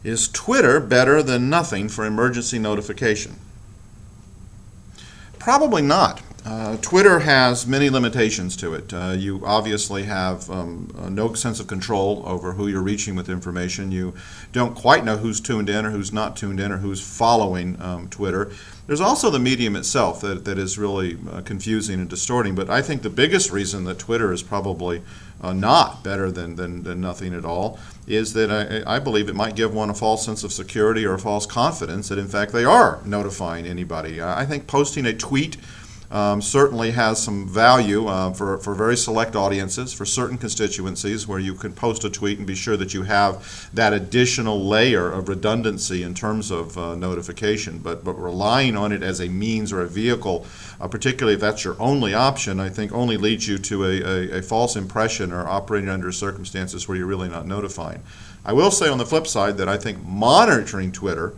Is Twitter better than nothing for emergency notification? Probably not. Twitter has many limitations to it. You obviously have no sense of control over who you're reaching with information. You don't quite know who's tuned in or who's not tuned in or who's following Twitter. There's also the medium itself that is really confusing and distorting. But I think the biggest reason that Twitter is probably not better than nothing at all is that I believe it might give one a false sense of security or a false confidence that in fact they are notifying anybody. I think posting a tweet certainly has some value for very select audiences, for certain constituencies where you can post a tweet and be sure that you have that additional layer of redundancy in terms of notification. But relying on it as a means or a vehicle, particularly if that's your only option, I think only leads you to a false impression or operating under circumstances where you're really not notifying. I will say on the flip side that I think monitoring Twitter,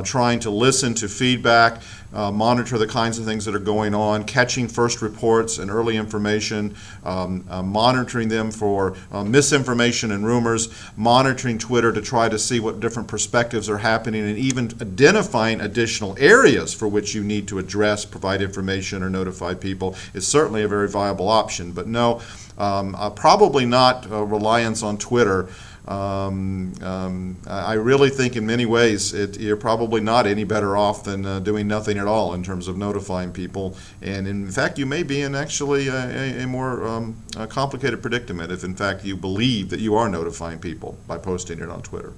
trying to listen to feedback, monitor the kinds of things that are going on, catching first reports and early information, monitoring them for misinformation and rumors, monitoring Twitter to try to see what different perspectives are happening, and even identifying additional areas for which you need to address, provide information, or notify people is certainly a very viable option. But no, probably not reliance on Twitter. I really think in many ways you're probably not any better off than doing nothing at all in terms of notifying people. And in fact, you may be in actually a more complicated predicament if in fact you believe that you are notifying people by posting it on Twitter.